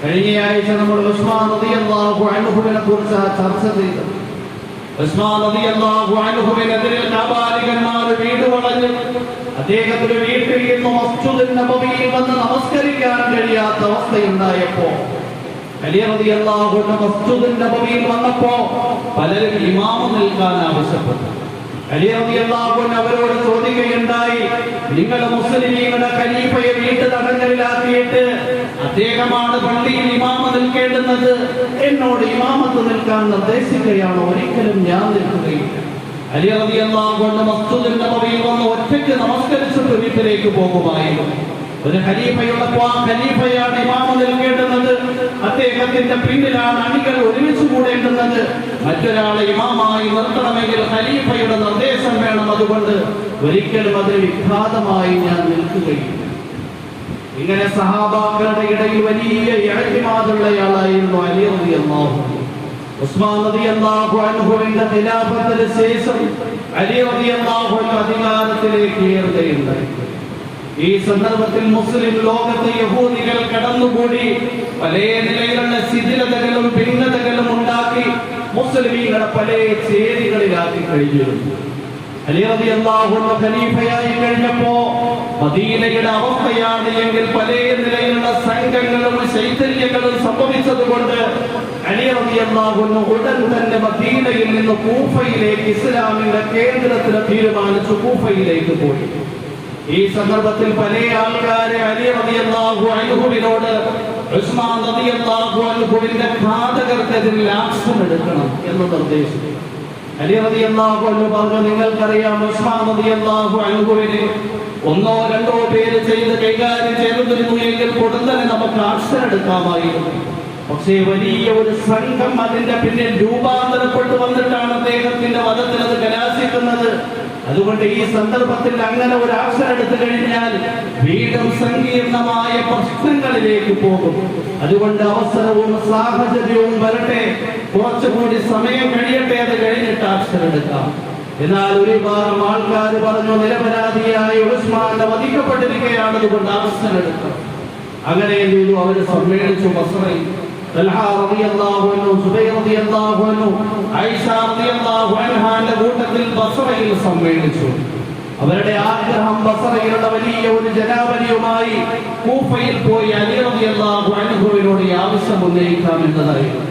കഴിഞ്ഞ ആഴ്ച നമ്മൾ ഉസ്മാൻ റളിയല്ലാഹു അൻഹുവിനെ കുറിച്ച് ചർച്ച ചെയ്തു. ഉസ്മാൻ റളിയല്ലാഹു അൻഹുവിനെതിരെ കാബാലികന്മാർ വീട് വളഞ്ഞു. അദ്ദേഹത്തിന് വീട്ടിൽ നിന്ന് മസ്ജിദുൻ നബവിയിൽ വന്ന് നമസ്കരിക്കാൻ കഴിയാത്ത അവസ്ഥയുണ്ടായപ്പോ അലി റളിയല്ലാഹു അൻഹു മസ്ജിദുൻ നബവിയിൽ വന്നപ്പോ പലരും ഇമാമ് നിൽക്കാൻ ആവശ്യപ്പെട്ടു. അലി റളിയല്ലാഹു അൻഹു അവരോട് ചോദിക്കുകയുണ്ടായി, നിങ്ങൾ മുസ്ലിമീങ്ങളുടെ ഖലീഫയെ വീട്ടു തടങ്കലിലാക്കിയിട്ട് അദ്ദേഹമാണ് പള്ളിയിൽ ഇമാമ നിൽക്കേണ്ടുന്നത്, എന്നോട് ഇമാമത്ത് നിൽക്കാൻ നിർദ്ദേശിക്കുകയാണ്. ഒരിക്കലും ഞാൻ നിൽക്കുകയില്ല. അലി റളിയല്ലാഹു അൻഹു മസ്ജിദുൽ നബവിയിൽ വന്ന് ഒറ്റയ്ക്ക് നമസ്കരിച്ചിട്ട് വീട്ടിലേക്ക് പോകുമായിരുന്നു. ഒരു ഖലീഫയുള്ളപ്പോൾ ആ ഖലീഫയാണ് ഇമാമ നിൽക്കേണ്ടുന്നത്, അദ്ദേഹത്തിന്റെ പിന്നിലാണ് അണികൾ ഒരുമിച്ച് കൂടേണ്ടുന്നത്. മറ്റൊരാളെ ഇമാമായി നിർത്തണമെങ്കിൽ ഖലീഫയുടെ നിർദ്ദേശം വേണം. അതുകൊണ്ട് ഒരിക്കലും അതിന് വിഘാതമായി ഞാൻ നിൽക്കുകയില്ല. ഇങ്ങനെ സഹാബാക്കളുടെ ഇടയിൽ വലിയ ഇഅ്തിമാദുള്ളയാളായിരുന്നു അലി റളിയല്ലാഹു അൻഹു. ഉസ്മാൻ റളിയല്ലാഹു അൻഹുവിന്റെ ഖിലാഫത്തിന് ശേഷം അലി റളിയല്ലാഹു അൻഹു അധികാരത്തിലേക്ക് ഏറുകയുണ്ടായി. ഈ സന്ദർഭത്തിൽ മുസ്ലിം ലോകത്ത് യഹൂദികൾ കടന്നുകൂടി പല നിലയിലുള്ള ശിഥിലതകളും ഭിന്നതകളും ഉണ്ടാക്കി മുസ്ലിമീങ്ങളെ പല ചേരികളിലാക്കി കഴിഞ്ഞിരുന്നു. അലി റളിയല്ലാഹു അൻഹു ഖലീഫയായി കഴിഞ്ഞപ്പോ മദീനയുടെ അവസ്ഥയാണ് എങ്കിൽ പല നിലയിലുള്ള സംഘങ്ങളും ശൈഥല്യങ്ങളും സംഭവിച്ചതുകൊണ്ട് അലി റളിയല്ലാഹു അൻഹു ഉടൻ തന്നെ മദീനയിൽ നിന്ന് കൂഫയിലേക്ക് ഇസ്ലാമിന്റെ കേന്ദ്രത്തിന് തീരുമാനിച്ചു കൂഫയിലേക്ക് പോയി. ഈ സന്ദർഭത്തിൽ പല ആൾക്കാരെ അലി റളിയല്ലാഹു അൻഹുവിനോട് ഉസ്മാൻ റളിയല്ലാഹു അൻഹുവിന്റെ ഘാതകർക്കെതിരെ ആക്ഷൻ എടുക്കണം എന്ന് നിർദ്ദേശിച്ചു. അലി റളിയല്ലാഹു അൻഹു പറഞ്ഞു, നിങ്ങൾക്കറിയാം ഉസ്മാൻ റളിയല്ലാഹു അൻഹുവിനെ ഒന്നോ രണ്ടോ പേര് ചെയ്ത് കൈകാര്യം ചെയ്തിരുന്നു എങ്കിൽ കൊടുത്തന്നെ നമുക്ക് ആക്ഷൻ എടുക്കാമായിരുന്നു. പക്ഷേ വലിയ ഒരു സംഘം അതിന്റെ പിന്നിൽ രൂപാന്തരപ്പെട്ടു വന്നിട്ടാണ് അദ്ദേഹത്തിന്റെ വധത്തിൽ അത് കലാശിക്കുന്നത്. അതുകൊണ്ട് ഈ സന്ദർഭത്തിൽ അങ്ങനെ ഒരു ആക്ഷൻ എടുത്തു കഴിഞ്ഞാൽ വീണ്ടും സങ്കീർണമായ പ്രശ്നങ്ങളിലേക്ക് പോകും. അതുകൊണ്ട് അവസരവും സാഹചര്യവും വരട്ടെ, കുറച്ചുകൂടി സമയം കഴിയട്ടെ, അത് കഴിഞ്ഞിട്ട് ആക്ഷൻ എടുക്കാം. എന്നാൽ ഒരുപാട് ആൾക്കാർ പറഞ്ഞു, നിരപരാധിയായ ഉസ്മാനെ വധിക്കപ്പെട്ടിരിക്കുകയാണ്, അതുകൊണ്ട് ആക്ഷൻ എടുക്കാം. അങ്ങനെ എന്ത് ചെയ്തു? അവര് സമ്മേളിച്ചു ബസ്രയിൽ. തൽഹ റളിയല്ലാഹു അൻഹു, സുബൈർ റളിയല്ലാഹു അൻഹു, ആയിഷ റളിയല്ലാഹു അൻഹാന്റെ കൂട്ടത്തിൽ ബസ്രയിൽ സമ്മേളിച്ചു. അവരുടെ ആഗ്രഹം ബസ്രയിലുള്ള വലിയ ഒരു ജനാവലിയുമായി കൂഫയിൽ പോയി അലി റളിയല്ലാഹു അൻഹുവിനോട് ഈ ആവശ്യം ഉന്നയിക്കാം എന്നതായിരുന്നു.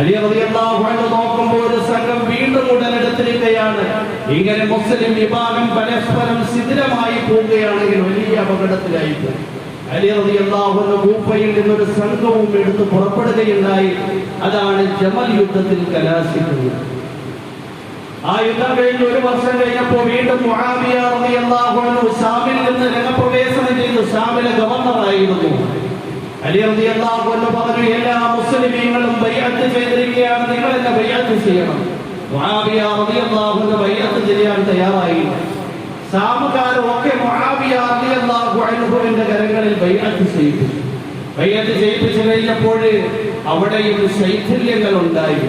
അലി റളിയല്ലാഹു അൻഹു നോക്കുമ്പോൾ ഒരു സംഘം വീണ്ടും ഉടലെടുത്തിരിക്കുകയാണ്. ഇങ്ങനെ മുസ്ലിം വിഭാഗം പരസ്പരം ശിഥിലമായി പോവുകയാണെങ്കിൽ വലിയ അപകടത്തിലായി പോകും. അലി റളിയല്ലാഹു അൻഹു കൂഫയിൽ നിന്നൊരു സംഘവും എടുത്ത് പുറപ്പെടുകയുണ്ടായി. അതാണ് ജമൽ യുദ്ധത്തിൽ കലാശിക്കുന്നത്. ആ യുദ്ധം കഴിഞ്ഞ് ഒരു വർഷം കഴിഞ്ഞപ്പോൾ വീണ്ടും മുആവിയ റളിയല്ലാഹു അൻഹു ശാമിൽ നിന്ന് രംഗപ്രവേശനം ചെയ്തു. ശാമിലെ ഗവർണറായിരുന്നു. അലി റളിയല്ലാഹു അൻഹു പറഞ്ഞു, എല്ലാ മുസ്ലിമീങ്ങളും ബൈഅത്ത് ചെയ്തിരിക്കുകയാണ്, നിങ്ങൾ എന്നെ ബൈഅത്ത് ചെയ്യണം. മുആവിയ റളിയല്ലാഹു അൻഹു ബൈഅത്ത് ചെയ്യാൻ തയ്യാറായി. ശാമുകാരൊക്കെ മുആവിയ റളിയല്ലാഹു അൻഹുവിന്റെ കരങ്ങളിൽ ബൈഅത്ത് ചെയ്തു. ബൈഅത്ത് ചെയ്യിപ്പിച്ചു കഴിഞ്ഞപ്പോൾ അവിടെയും ശൈഥില്യങ്ങൾ ഉണ്ടായി.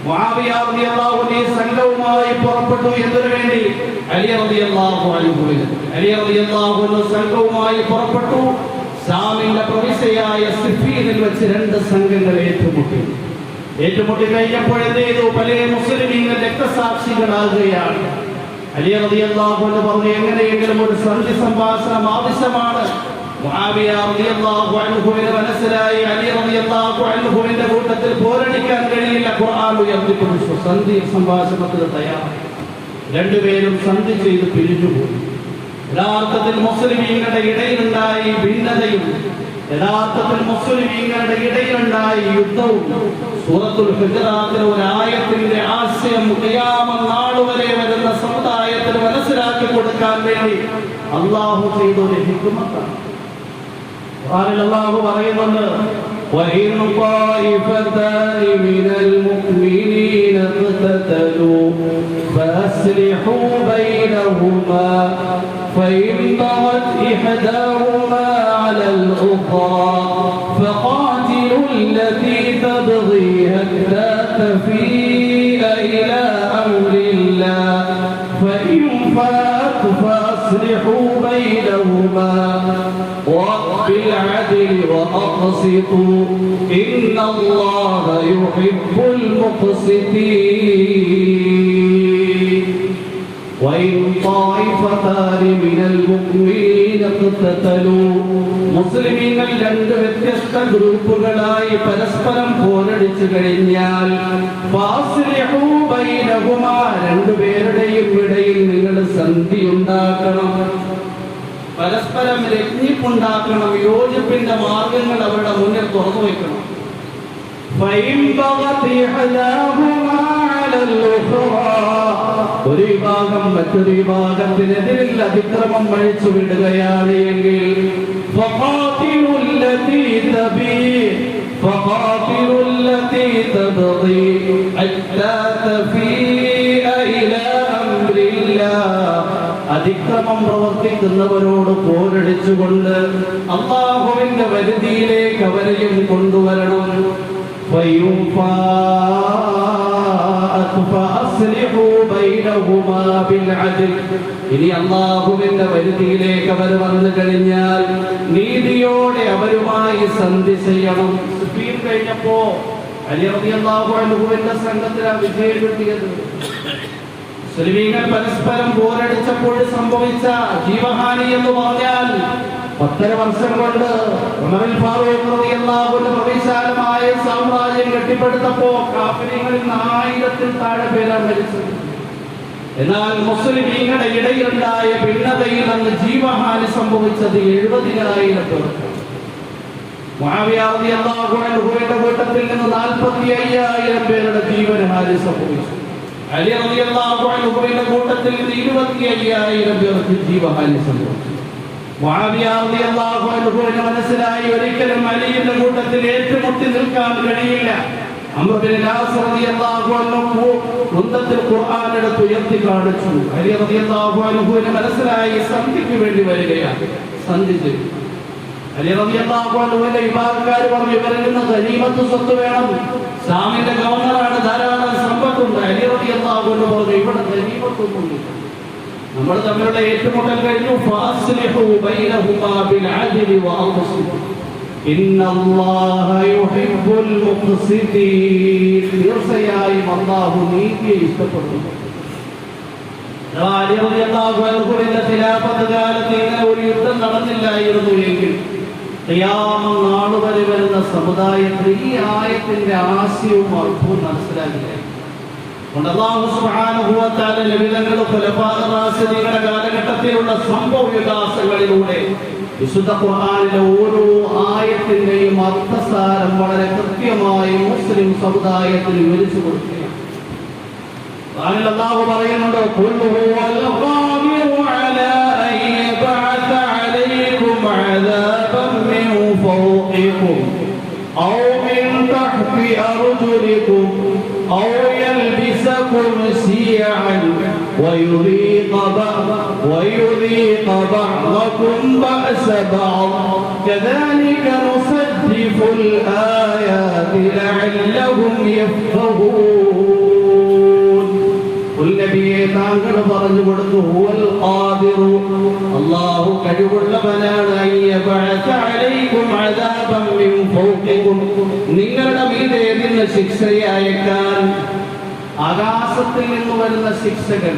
മുആവിയ റളിയല്ലാഹു അൻഹു സംഘവുമായി പുറപ്പെട്ടു. എന്തിനു വേണ്ടി? അലി റളിയല്ലാഹു അൻഹുവിന്. അലി റളിയല്ലാഹു അൻഹു സംഘവുമായി പുറപ്പെട്ടു. ശാമിന്റെ പ്രവിശ്യയായ സിഫീനിൽ വെച്ച് രണ്ട് സംഘങ്ങൾ ഏറ്റുമുട്ടി കഴിഞ്ഞപ്പോൾ എന്ത് ചെയ്തു? പല മുസ്ലിമീങ്ങൾ രക്തസാക്ഷികളാകുകയാണ്. അലി റളിയല്ലാഹു അൻഹു പറഞ്ഞു, എങ്ങനെയെങ്കിലും ഒരു സന്ധി സംഭാഷണം ആവശ്യമാണ്. മുആവിയ റളിയല്ലാഹു അൻഹുവിന് മനസ്സിലായി അലി റളിയല്ലാഹു അൻഹുവിന്റെ കൂട്ടത്തിൽ പോരടിക്കാൻ കഴിയില്ല. ഖുർആൻ ഉയർത്തിപ്പിടിച്ചു. സന്ധി സംഭാഷണത്തിന് തയ്യാറായി. രണ്ടുപേരും സന്ധി ചെയ്ത് പിരിഞ്ഞുപോയി. യഥാർത്ഥത്തിൽ മുസ്ലിമീങ്ങളുടെ ഇടയിലുണ്ടായി ഭിന്നതയും, യഥാർത്ഥത്തിൽ മുസ്ലിമീങ്ങളുടെ ഇടയിലുണ്ടായി യുദ്ധവും. സൂറത്തുൽ ഹുജറാത്തിലെ ഒരു ആയത്തിന്റെ ആശയം ഖിയാമത്ത് നാൾ വരെ വരുന്ന സമുദായത്തിന് മനസ്സിലാക്കി കൊടുക്കാൻ വേണ്ടി അല്ലാഹു ചെയ്ത ഒരു ഹിക്മത്താണ്. അല്ലാഹു പറയുന്നുണ്ട്, وَإِنْ طَائِفَتَانِ مِنَ الْمُؤْمِنِينَ اقْتَتَلُوا فَأَصْلِحُوا بَيْنَهُمَا فَإِنْ بَغَتْ إِحْدَاهُمَا عَلَى الْأُخْرَى فَقَاتِلُوا الَّتِي تَبْغِي حَتَّى تَفِيءَ إِلَى أَمْرِ اللَّهِ فَإِنْ فَاءَتْ فَأَصْلِحُوا بَيْنَهُمَا بِالْعَدْلِ وَأَقْسِطُوا إِنَّ اللَّهَ يُحِبُّ الْمُقْسِطِينَ وَإِنْ طَائِفَتَانِ مِنَ الْمُؤْمِنِينَ اقْتَتَلُوا മുസ്ലിമീങ്ങൾ രണ്ട് വ്യത്യസ്ത ഗ്രൂപ്പുകളായി പരസ്പരം പോരടിച്ചു കഴിഞ്ഞാൽ ഫാസ്ലിഹൂ ബൈനഹുമാ രണ്ടുപേരുടെയും ഇടയിൽ നിങ്ങൾ സന്ധി ഉണ്ടാക്കണം. പരസ്പരം രഞ്ജിപ്പുണ്ടാക്കണം, യോജിപ്പിന്റെ മാർഗങ്ങൾ അവരുടെ മുന്നിൽ തുറന്നു വയ്ക്കണം. ഒരു വിഭാഗം മറ്റൊരു വിഭാഗത്തിനെതിരിൽ അതിക്രമം വഴിച്ചു വിടുകയാണ് എങ്കിൽ അതിക്രമം പ്രവർത്തിക്കുന്നവരോട് പോരടിച്ചുകൊണ്ട് അല്ലാഹുവിന്റെ പരിധിയിലേക്ക് അവരെയും കൊണ്ടുവരണം. ഇനി അല്ലാഹുവിന്റെ പരിധിയിലേക്ക് അവർ വന്നു കഴിഞ്ഞാൽ നീതിയോടെ അവരുമായി സന്ധി ചെയ്യണം. സുഫീൻ കഴിഞ്ഞപ്പോ അലി റളിയല്ലാഹു അൻഹുവിന്റെ സംഘത്തിലാണ് വിജയം കിട്ടിയത്. മുസ്ലിമീങ്ങൾ പരസ്പരം പോരടിച്ചപ്പോൾ സംഭവിച്ച ജീവഹാനി എന്ന് പറഞ്ഞാൽ 10 വർഷം കൊണ്ട് ഉമറുൽ ഫാറൂഖ് റളിയല്ലാഹു അൻഹു പ്രവിശാലമായ സാമ്രാജ്യം കെട്ടിപ്പടുത്തപ്പോ കാഫിറുകളിൽ 1000-ൽ താഴെ പേരാണ് മരിച്ചത്. എന്നാൽ മുസ്ലിമീങ്ങളുടെ ഇടയിലുണ്ടായ ഭിന്നതയിൽ അന്ന് ജീവഹാനി സംഭവിച്ചത് 70,000 പേർക്ക്. മുആവിയ റളിയല്ലാഹു അൻഹുവിന്റെ കൂട്ടത്തിൽ നിന്ന് 45,000 പേരുടെ ജീവഹാനി സംഭവിച്ചു. അലി റളിയല്ലാഹു അൻഹുവിന്റെ കൂട്ടത്തിൽ നിന്ന് 25,000 പേർക്ക് ജീവഹാനി സംഭവിച്ചു. മുആവിയ റളിയല്ലാഹു അൻഹുവിന് മനസ്സിലായി ഒരിക്കലും അലിയുടെ കൂട്ടത്തിൽ ഏറ്റുമുട്ടി നിൽക്കാൻ കഴിയില്ല. അംർ ബിൻ അസ് റളിയല്ലാഹു അൻഹു മുന്തത്തിൽ ഖുർആൻ എടുത്ത് ഉയർത്തി കാണിച്ചു. അലി റളിയല്ലാഹു അൻഹുവിന് മനസ്സിലായി സന്ധിക്ക് വേണ്ടി വരികയാണ്. സന്ധി ചെയ്തു. അലി റളിയല്ലാഹു അൻഹുവിന്റെ വിഭാഗക്കാർ പറഞ്ഞു, ഇവരിൽ നിന്ന് ഗനീമത്ത് സ്വത്ത് വേണം, ഷാമിന്റെ ഗവർണറാണ്, ധാരാളം സമ്പത്തുണ്ട്. അലി റളിയല്ലാഹു അൻഹു പറഞ്ഞു, ഇവിടെ ഗനീമത്തൊന്നുമില്ല, നമ്മൾ തമ്മിലുള്ള ഏറ്റുമുട്ടൽ കഴിഞ്ഞു. ഫാസ്ലിഹു ബൈനഹുമാ ബിൽ അദ്ലി വഅഖ്സിതു ഇന്നല്ലാഹ യുഹിബ്ബുൽ മുഖ്സിതീൻ. തീർച്ചയായും അല്ലാഹു നീതിയെ ഇഷ്ടപ്പെടുന്നു. അലി റളിയല്ലാഹു അൻഹുവിന്റെ ഖിലാഫത്ത് കാലത്ത് ഇങ്ങനെ ഒരു യുദ്ധം നടന്നില്ലായിരുന്നു എങ്കിൽ ഖിയാമത്ത് നാൾ വരെ വരുന്ന സമുദായത്തിൽ ഈ ആയത്തിന്റെ ആശയവും അർത്ഥവും മനസ്സിലാക്കില്ല. അല്ലാഹു സുബ്ഹാനഹു വ തആല നബിതങ്ങളുടെ ഖുലഫാഅ റാഷിദീങ്ങളുടെ കാലഘട്ടത്തിലുള്ള സംഭവ വികാസങ്ങളിലൂടെ വിശുദ്ധ ഖുർആനിലെ ഓരോ ആയത്തിന്റെയും അർത്ഥസാരം വളരെ കൃത്യമായി മുസ്ലിം സമുദായത്തിന് വിവരിച്ചു കൊടുക്കുകയാണ്. അല്ലാഹു പറയുന്നുണ്ട്, ഖുൽ ഹുവൽ ഖാദിറു അലാ അൻ യബഅസ അലൈക്കും അദാബൻ മിൻ ഫൗഖിക്കും ഔ മിൻ തഹ്തി അർജുലിക്കും ഔ يلبسكم شيعا ويذيق بعضكم بأس بعض كذلك نصدف الآيات لعلهم يفقهون. നബിയെ താങ്കൾ പറഞ്ഞു കൊടുത്തു, ഹുവൽ ഖാദിറു, അല്ലാഹു കഴിവുള്ളവനാണ്, അയ്യബഅസ അലൈക്കും അദാബൻ മിൻ ഫൗഖിക്കും, നിങ്ങളുടെ മീതെ നിന്ന് ശിക്ഷയെ അയക്കാൻ. ആകാശത്തിൽ നിന്ന് വരുന്ന ശിക്ഷകൾ,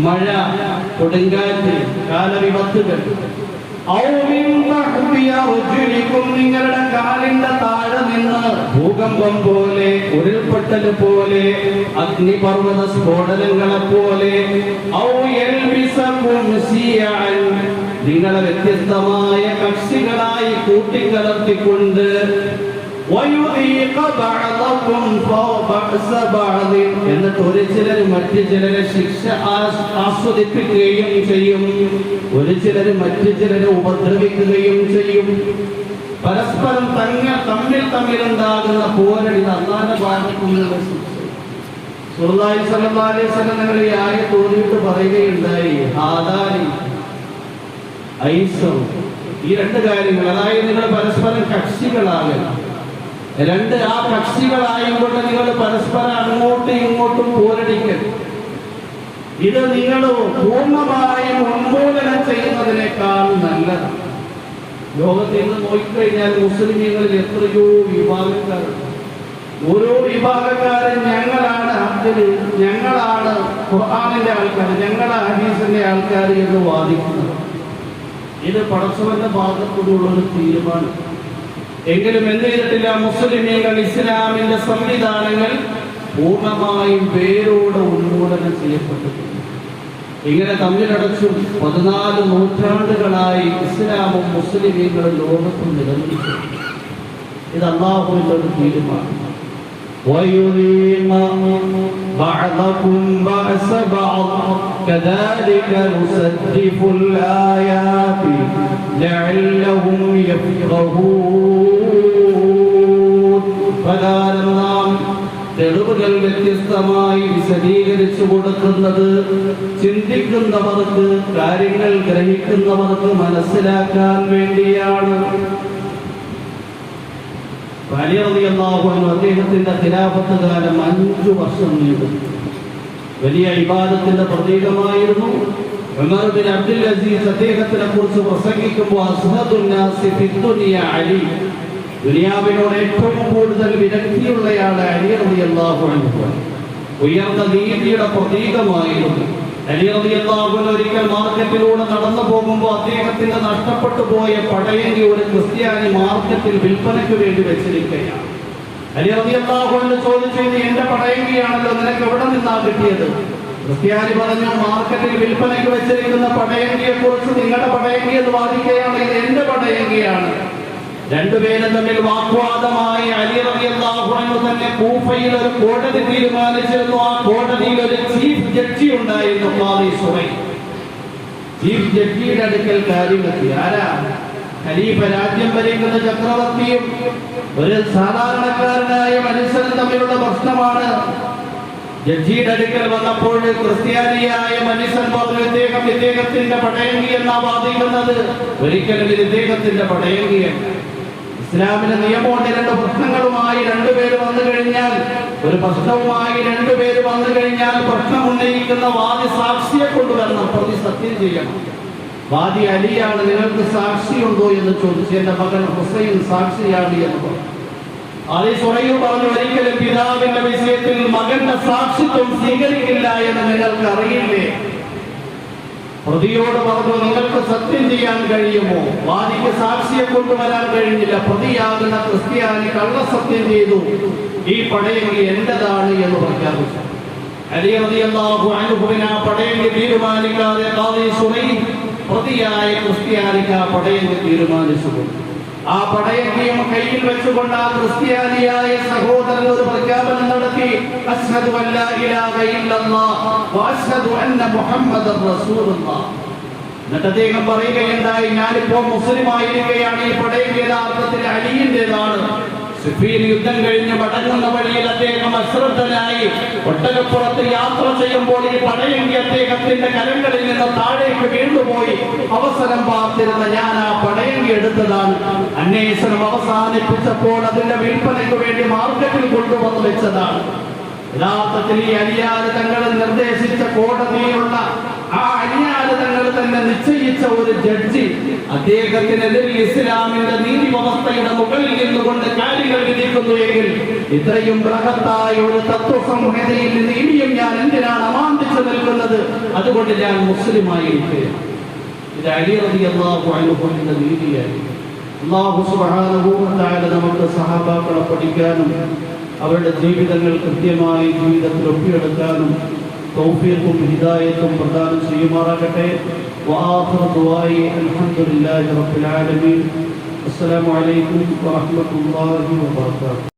മഴ, കൊടുങ്കാറ്റ്, കാലവിപത്തുകൾ. നിങ്ങളുടെ കാലിന്റെ താഴെ നിന്ന് ഭൂകമ്പം പോലെ, ഉരുൾപൊട്ടൽ പോലെ, അഗ്നിപർവ്വത സ്ഫോടനങ്ങളെ പോലെ, നിങ്ങളെ വ്യത്യസ്തമായ കക്ഷികളായി കൂട്ടിക്കലർത്തിക്കൊണ്ട് എന്നിട്ട് ഒരു ചിലർ മറ്റു ചിലരെ ശിക്ഷ ആസ്വദിപ്പിക്കുകയും ചെയ്യും, ഒരു ചിലർ മറ്റു ചിലരെ ഉപദ്രവിക്കുകയും ചെയ്യും. പരസ്പരം തമ്മിലുണ്ടാകുന്ന പോരടി അല്ലാഹുവിന്റെ ഭാഗത്തു നിന്നുള്ള ശിക്ഷ. റസൂലുള്ളാഹി സ്വല്ലല്ലാഹു അലൈഹി വസല്ലം നിങ്ങൾ ഈ ആയത്ത് ഓതിയിട്ട് പറയുകയുണ്ടായി, ഹാദാനി ഐസർ, ഈ 2 കാര്യങ്ങൾ, അതായത് നിങ്ങൾ പരസ്പരം കക്ഷികളാകണം. ആ കക്ഷികളായതുകൊണ്ട് നിങ്ങൾ പരസ്പരം അങ്ങോട്ടും ഇങ്ങോട്ടും പോരടിക്കരുത്. ഇത് നിങ്ങൾ പൂർണ്ണമായും ഉന്മൂലനം ചെയ്യുന്നതിനേക്കാൾ നല്ലതാണ്. ലോകത്തിൽ നിന്ന് നോക്കിക്കഴിഞ്ഞാൽ മുസ്ലിമീങ്ങളിൽ എത്രയോ വിഭാഗക്കാരുണ്ട്. ഓരോ വിഭാഗക്കാരും ഞങ്ങളാണ് അബ്ദുൽ, ഞങ്ങളാണ് ഖുർആനിന്റെ ആൾക്കാർ, ഞങ്ങളാണ് ഹദീസിന്റെ ആൾക്കാർ എന്ന് വാദിക്കുന്നത്. ഇത് പടച്ചവന്റെ ഭാഗത്തുള്ള ഒരു തീരുമാനം. എങ്കിലും എന്ത് ചെയ്തിട്ടില്ല, മുസ്ലിമീങ്ങൾ ഇസ്ലാമിന്റെ സംവിധാനങ്ങൾ പൂർണ്ണമായും വേരോടെ ഉന്മൂലനം ചെയ്യപ്പെട്ടിട്ടുണ്ട്. ഇങ്ങനെ തമ്മിലടച്ചും 14 നൂറ്റാണ്ടുകളായി ഇസ്ലാമും മുസ്ലിമീങ്ങളും ലോകത്തും നിലനിൽക്കുന്നു. ഇത് അല്ലാഹുവിന്റെ ഒരു തീരുമാനം. وَيُذِيقَ بَعْضَكُمْ بَأْسَ بَعْضٍ كَذَلِكَ نُصَرِّفُ الْآيَاتِ لَعَلَّهُمْ يَفْقَهُونَ. പ്രകാരം നാം തെളിവുകൾ വ്യത്യസ്തമായി വിശദീകരിച്ചു കൊടുക്കുന്നത് ചിന്തിക്കുന്നവർക്ക്, കാര്യങ്ങൾ ഗ്രഹിക്കുന്നവർക്ക് മനസ്സിലാക്കാൻ വേണ്ടിയാണ്. അലി റളിയല്ലാഹു അൻഹു അദ്ദേഹത്തിന്റെ ഖിലാഫത്ത് കാലം 5 വർഷം നീണ്ടു. വലിയ ഇബാദത്തിന്റെ പ്രതീകമായിരുന്നു. ഉമർ ബിൻ അബ്ദുൽ അസീസ് അദ്ദേഹത്തിനെ കുറിച്ച് പ്രസംഗിക്കുമ്പോൾ അസ്ഹദുൻ നാസി ഫിദ്ദുനിയ അലി, ദുനിയാവിനോട് ഏറ്റവും കൂടുതൽ വിരക്തിയുള്ളയാളെ അലി റളിയല്ലാഹു അൻഹു, ഉയർന്ന നീതിയുടെ പ്രതീകമായിരുന്നു. അലി റളിയല്ലാഹു അൻഹു ഒരിക്കൽ മാർക്കറ്റിലൂടെ നടന്നു പോകുമ്പോൾ അദ്ദേഹത്തിന് നഷ്ടപ്പെട്ടു പോയ പടയങ്കി ഒരു ക്രിസ്ത്യാനി മാർക്കറ്റിൽ വിൽപ്പനയ്ക്ക് വേണ്ടി വെച്ചിരിക്കുകയാണ്. അലി റളിയല്ലാഹു അൻഹു ചോദിച്ചു, ഇത് എന്റെ പടയങ്കിയാണല്ലോ, നിനക്ക് എവിടെ നിന്നാ കിട്ടിയത്? ക്രിസ്ത്യാനി പറഞ്ഞു, മാർക്കറ്റിൽ വിൽപ്പനയ്ക്ക് വെച്ചിരിക്കുന്ന പടയങ്കിയെ കുറിച്ച് നിങ്ങളുടെ പടയങ്കി എന്ന് വാദിക്കുകയാണ്, ഇത് എന്റെ പടയങ്കിയാണ്. രണ്ടുപേരും തമ്മിൽ വാഗ്വാദമായി. അലി റളിയല്ലാഹു അൻഹു തന്നെ കൂഫയിൽ ഒരു കോടതി തീരുമാനിച്ചിരുന്നു. ആ കോടതിയിൽ ഒരു ചീഫ് ജഡ്ജി ഉണ്ടായിരുന്നു, ഖാദി സുറൈ. ചീഫ് ജഡ്ജിയുടെ അടുക്കൽ കാര്യമെത്തി. ആരാ? ഖലീഫ, രാജ്യം ഭരിക്കുന്ന ചക്രവർത്തിയും ഒരു സാധാരണക്കാരനായ മനുഷ്യനും തമ്മിലുള്ള പ്രശ്നമാണ്. ജഡ്ജിയുടെ അടുക്കൽ വന്നപ്പോൾ ക്രിസ്ത്യാനിയായ മനുഷ്യൻ പറഞ്ഞു, ഇദ്ദേഹത്തിന്റെ പടയങ്കി എന്നാ വാദിക്കുന്നത്. ഒരിക്കലും ഇത് ഇദ്ദേഹത്തിന്റെ പടയങ്കിയാണ്. ഇസ്ലാമിന്റെ നിയമമുണ്ട്, 2 പ്രശ്നങ്ങളുമായി 2 പേര് വന്നു കഴിഞ്ഞാൽ, ഒരു പ്രശ്നവുമായി 2 പേര് വന്നു കഴിഞ്ഞാൽ പ്രശ്നം ഉന്നയിക്കുന്ന വാദി സാക്ഷിയെ കൊണ്ടുവരണം, പ്രതി സത്യം ചെയ്യണം. വാദി അലിയാണ്. നിങ്ങൾക്ക് സാക്ഷിയുണ്ടോ എന്ന് ചോദിച്ചു. എന്റെ മകൻ ഹുസൈൻ സാക്ഷിയാണ് എന്ന് പറഞ്ഞു. അലി സുറൈൻ പറഞ്ഞു, ഒരിക്കലും പിതാവിന്റെ വിഷയത്തിൽ മകന്റെ സാക്ഷിത്വം സ്വീകരിക്കില്ല എന്ന് നിങ്ങൾക്ക് അറിയില്ലേ? പ്രതിയോട് പറഞ്ഞു, നിങ്ങൾക്ക് സത്യം ചെയ്യാൻ കഴിയുമോ? വാദിക്ക് സാക്ഷിയെ കൊണ്ടുവരാൻ കഴിഞ്ഞില്ല. പ്രതിയാകുന്ന ക്രിസ്ത്യാനി കള്ളസത്യം ചെയ്തു, ഈ പടയങ്കി എന്റേതാണ് എന്ന് പ്രഖ്യാപിച്ചു. അലി റളിയല്ലാഹു അൻഹുവിന് ആ പടയങ്കി തീരുമാനിക്കാതെ ഖാദി സുറൈൻ പ്രതിയായ ക്രിസ്ത്യാനിക്ക് ആ പടയങ്കി തീരുമാനിച്ചു. ആ പടയങ്കിയും കയ്യിൽ വെച്ചുകൊണ്ട് ആ ക്രിസ്ത്യാനിയായ സഹോദരൻ ഒരു പ്രഖ്യാപനം നടത്തി, അശ്ഹദു അല്ലാ ഇലാഹ ഇല്ലല്ലാഹ് വഅശ്ഹദു അന്ന മുഹമ്മദൻ റസൂലുള്ളാഹ്. എന്നിട്ട് അദ്ദേഹം പറയുകയുണ്ടായി, ഞാനിപ്പോ മുസ്ലിമായിരിക്കുകയാണ്, ഈ പടയങ്കി യഥാർത്ഥത്തിൽ അലിയിന്റേതാണ്. സിഫീൻ യുദ്ധം കഴിഞ്ഞ് മടങ്ങുന്ന വഴിയിൽ അദ്ദേഹം അശ്രദ്ധനായി ഒട്ടകപ്പുറത്ത് യാത്ര ചെയ്യുമ്പോൾ ഈ പടയങ്കി അദ്ദേഹത്തിന്റെ കരങ്ങളിൽ നിന്ന് താഴേക്ക് വീണ്ടുപോയി. അവസരം പാർത്തിരുന്ന ഞാൻ ആ പടയങ്കി എടുത്തതാണ്. അന്വേഷണം അവസാനിപ്പിച്ചപ്പോൾ അതിന്റെ വിൽപ്പനയ്ക്ക് വേണ്ടി മാർക്കറ്റിൽ കൊണ്ടുവന്ന് വെച്ചതാണ്. യഥാർത്ഥത്തിൽ ഈ അലിയാര് തങ്ങൾ നിർദ്ദേശിച്ച കോടതിയിലുള്ള ആ അലിയാര് തങ്ങൾ തന്നെ നിശ്ചയിച്ച ഒരു ജഡ്ജി അദ്ദേഹത്തിനെതിരെ ഇസ്ലാമിന്റെ നീതി വ്യവസ്ഥയുടെ മുകളിൽ നിന്നുകൊണ്ട് കാര്യങ്ങൾ വിധിക്കുന്നു എങ്കിൽ ഇത്രയും ബൃഹത്തായ ഒരു തത്വസംഹിതയിൽ നിന്ന് ഇനിയും ഞാൻ എന്തിനാണ് അമാന്തിച്ചു നിൽക്കുന്നത്? അതുകൊണ്ട് ഞാൻ മുസ്ലിമായിരിക്കുകയാണ്. ഇത് അലി റളിയല്ലാഹു അൻഹുവിന്റെ നീതിയായിരുന്നു. അല്ലാഹു സുബ്ഹാനഹു വ തആല നമുക്ക് സഹാബാക്കളെ പഠിക്കാനും അവരുടെ ജീവിതങ്ങൾ കൃത്യമായി ജീവിതത്തിൽ ഒപ്പിയെടുക്കാനും തൗഫീഖും ഹിദായത്തും പ്രദാനം ചെയ്യുമാറാകട്ടെ. വആഖിറു ദുആഇ അൽഹംദുലില്ലാഹി റബ്ബിൽ ആലമീൻ. അസ്സലാമു അലൈക്കും വറഹ്മത്തുള്ളാഹി വബറകാതുഹു.